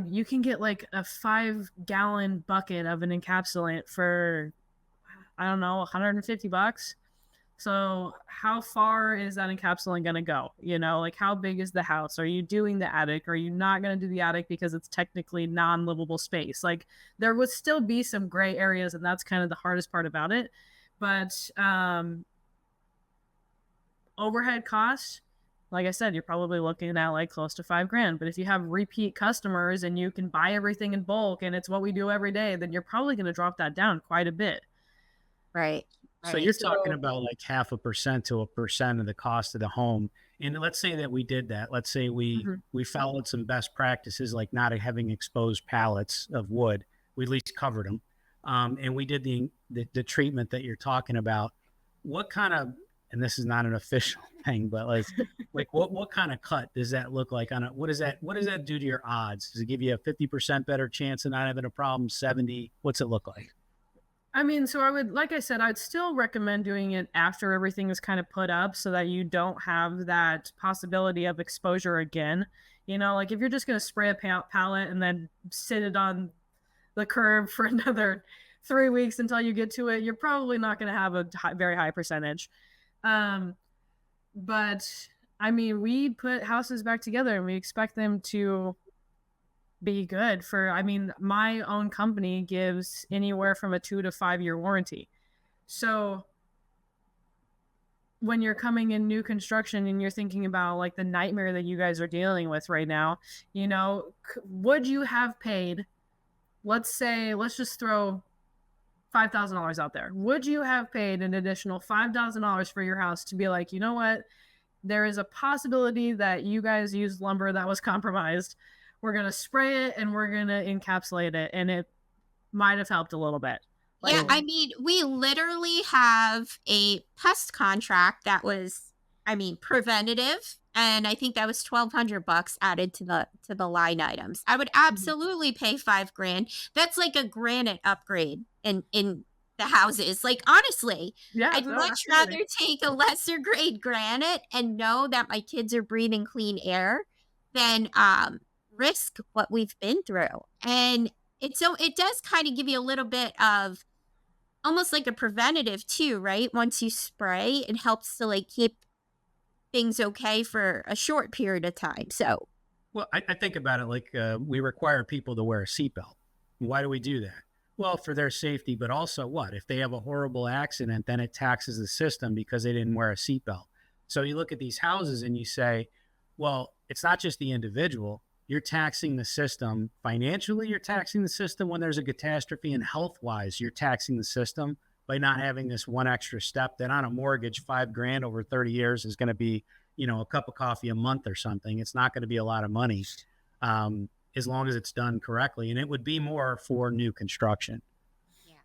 you can get like a 5-gallon bucket of an encapsulant for, I don't know, $150. So how far is that encapsulant going to go? You know, like, how big is the house? Are you doing the attic? Are you not going to do the attic because it's technically non-livable space? Like, there would still be some gray areas, and that's kind of the hardest part about it. But overhead costs, like I said, you're probably looking at like close to $5,000. But if you have repeat customers and you can buy everything in bulk and it's what we do every day, then you're probably going to drop that down quite a bit. Right. So you're talking about like 0.5% to 1% of the cost of the home. And let's say that we did that. Let's say we followed some best practices, like not having exposed pallets of wood. We at least covered them. And we did the treatment that you're talking about. What kind of and this is not an official thing, but like what kind of cut does that look like on a, what does that do to your odds? Does it give you a 50% better chance of not having a problem? 70? What's it look like? I mean, so I would, like I said, I'd still recommend doing it after everything is kind of put up so that you don't have that possibility of exposure again. You know, like if you're just going to spray a palette and then sit it on the curb for another 3 weeks until you get to it, you're probably not going to have a very high percentage. But I mean, we put houses back together and we expect them to be good for, I mean, my own company gives anywhere from a 2 to 5 year warranty. So when you're coming in new construction and you're thinking about like the nightmare that you guys are dealing with right now, you know, would you have paid, let's just throw $5,000 out there. Would you have paid an additional $5,000 for your house to be like, you know what? There is a possibility that you guys used lumber that was compromised. We're going to spray it and we're going to encapsulate it. And it might have helped a little bit. Yeah, I mean, we literally have a pest contract that was, I mean, preventative, and I think that was $1,200 added to the line items. I would absolutely pay $5,000. That's like a granite upgrade in the houses. Like honestly, Yeah, I'd much rather take a lesser grade granite and know that my kids are breathing clean air than risk what we've been through. And it does kind of give you a little bit of almost like a preventative too, right? Once you spray, it helps to like keep things okay for a short period of time. So, well, I think about it like we require people to wear a seatbelt. Why do we do that? Well, for their safety, but also what? If they have a horrible accident, then it taxes the system because they didn't wear a seatbelt. So you look at these houses and you say, well, it's not just the individual. You're taxing the system financially. You're taxing the system when there's a catastrophe, and health-wise, you're taxing the system by not having this one extra step that on a mortgage, $5,000 over 30 years is going to be, you know, a cup of coffee a month or something. It's not going to be a lot of money as long as it's done correctly. And it would be more for new construction.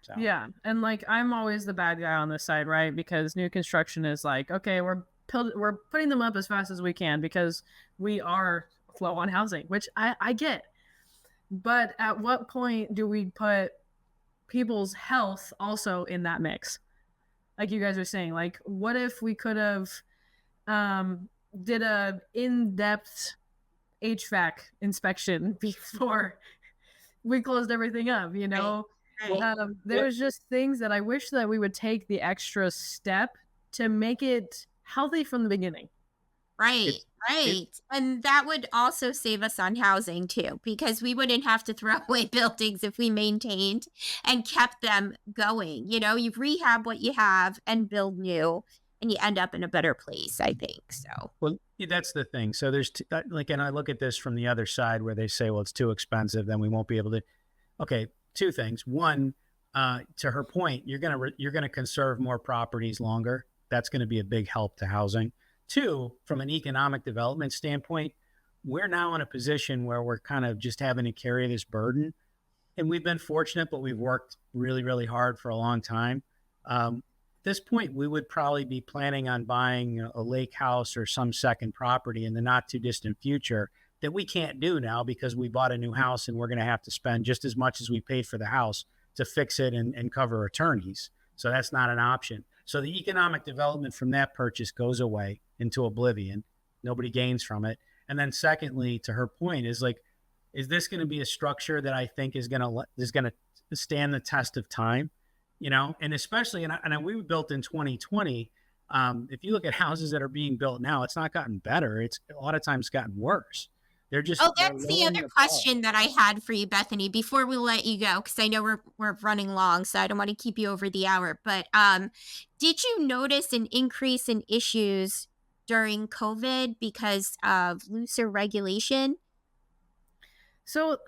yeah. So. Yeah. And like, I'm always the bad guy on this side, right? Because new construction is like, okay, we're putting them up as fast as we can because we are low on housing, which I get. But at what point do we put people's health also in that mix? Like you guys are saying, like, what if we could have did a in-depth HVAC inspection before we closed everything up, you know? Right. There's just things that I wish that we would take the extra step to make it healthy from the beginning. Right. And that would also save us on housing too, because we wouldn't have to throw away buildings if we maintained and kept them going. You know, you rehab what you have and build new, and you end up in a better place, I think. So, well, that's the thing. So there's like, and I look at this from the other side where they say, well, it's too expensive, then we won't be able to. Okay, two things. One, to her point, you're gonna conserve more properties longer. That's going to be a big help to housing. Two, from an economic development standpoint, we're now in a position where we're kind of just having to carry this burden. And we've been fortunate, but we've worked really, really hard for a long time. At this point, we would probably be planning on buying a lake house or some second property in the not too distant future that we can't do now because we bought a new house and we're going to have to spend just as much as we paid for the house to fix it and cover attorneys. So that's not an option. So the economic development from that purchase goes away into oblivion. Nobody gains from it. And then secondly, to her point, is like, is this going to be a structure that I think is going to stand the test of time? You know, and especially, and we were built in 2020. If you look at houses that are being built now, it's not gotten better. It's a lot of times gotten worse. That's the other question that I had for you, Bethany, before we let you go, because I know we're running long, so I don't want to keep you over the hour. But did you notice an increase in issues during COVID because of looser regulation? So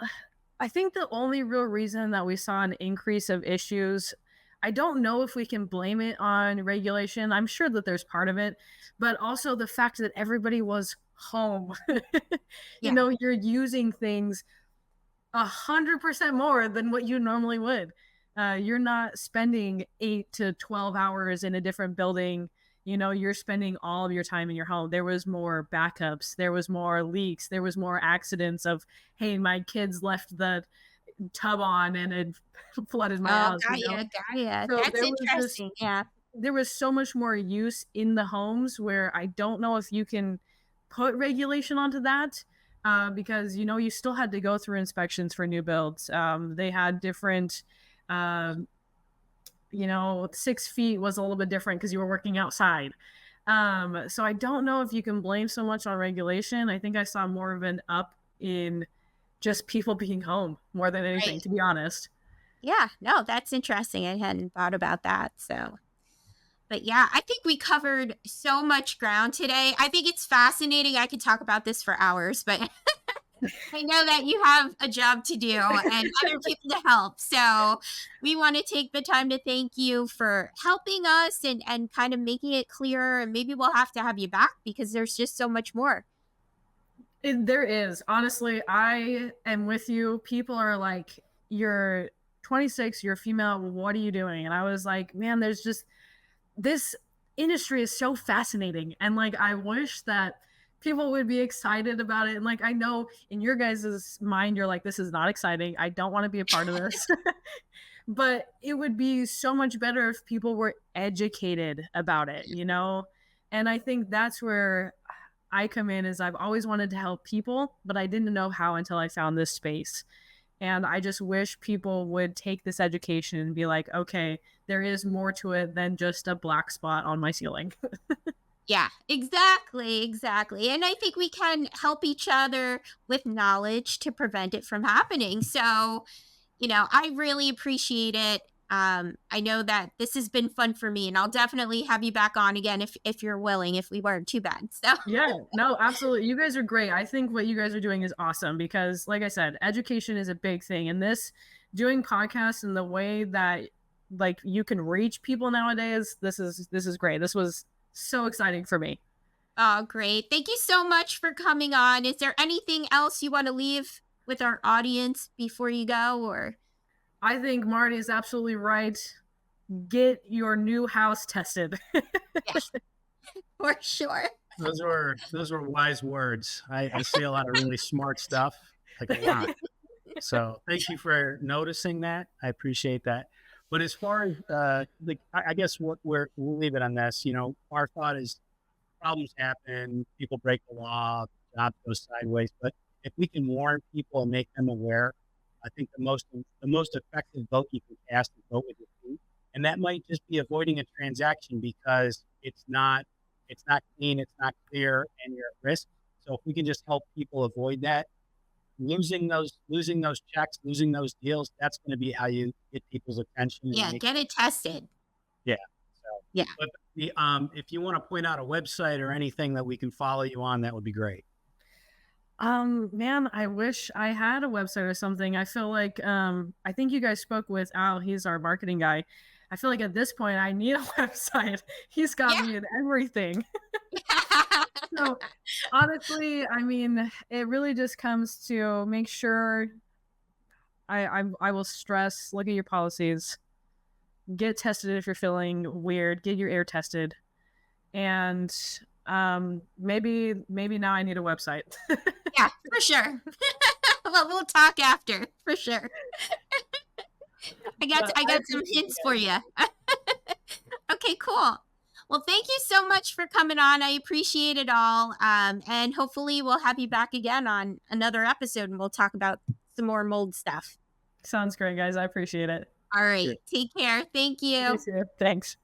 I think the only real reason that we saw an increase of issues, I don't know if we can blame it on regulation. I'm sure that there's part of it, but also the fact that everybody was home. You know, you're using things 100% more than what you normally would. You're not spending 8 to 12 hours in a different building, you're spending all of your time in your home. There was more backups, there was more leaks, there was more accidents of, hey, my kids left the tub on and it flooded my Oh, house. got ya. So That's interesting. Yeah. there was so much more use in the homes where I don't know if you can put regulation onto that, because you still had to go through inspections for new builds. They had different, 6 feet was a little bit different because you were working outside. So I don't know if you can blame so much on regulation. I think I saw more of an up in just people being home more than anything, Right. to be honest. Yeah. No, that's interesting. I hadn't thought about that. So, but yeah, I think we covered so much ground today. I think it's fascinating. I could talk about this for hours, but I know that you have a job to do and other people to help. So we want to take the time to thank you for helping us and kind of making it clearer. And maybe we'll have to have you back because there's just so much more. There is. Honestly, I am with you. People are like, you're 26, you're female, what are you doing? And I was like, man, there's just, this industry is so fascinating. And like, I wish that people would be excited about it. And like, I know in your guys' mind, you're like, this is not exciting. I don't want to be a part of this. But it would be so much better if people were educated about it, And I think that's where I come in, is I've always wanted to help people, but I didn't know how until I found this space. And I just wish people would take this education and be like, okay, there is more to it than just a black spot on my ceiling. Yeah, exactly. And I think we can help each other with knowledge to prevent it from happening. So, I really appreciate it. I know that this has been fun for me, and I'll definitely have you back on again if you're willing, if we weren't too bad. So Yeah, no, absolutely. You guys are great. I think what you guys are doing is awesome because, like I said, education is a big thing. And doing podcasts and the way that like you can reach people nowadays, this is great. This was so exciting for me. Oh, great. Thank you so much for coming on. Is there anything else you want to leave with our audience before you go, or? I think Marty is absolutely right. Get your new house tested. Yes, for sure. Those were wise words. I see a lot of really smart stuff, like a lot. So thank you for noticing that. I appreciate that. But as far as I guess we'll leave it on this. Our thought is problems happen, people break the law, jobs go sideways. But if we can warn people and make them aware, I think the most effective vote you can cast is vote with your feet. And that might just be avoiding a transaction because it's not clean, it's not clear, and you're at risk. So if we can just help people avoid that, losing those checks, losing those deals, that's going to be how you get people's attention. Yeah, get it tested. Yeah. So, yeah. But if you want to point out a website or anything that we can follow you on, that would be great. Man, I wish I had a website or something. I feel like, I think you guys spoke with Al. He's our marketing guy. I feel like at this point I need a website. He's got me in everything. So honestly, I mean, it really just comes to make sure I will stress, look at your policies, get tested if you're feeling weird, get your air tested. And maybe now I need a website. Yeah, for sure. Well, we'll talk after, for sure. I got some hints for you. Okay, cool. Well, thank you so much for coming on. I appreciate it all. And hopefully we'll have you back again on another episode and we'll talk about some more mold stuff. Sounds great, guys. I appreciate it. All right. Take care. Thank you. Thanks.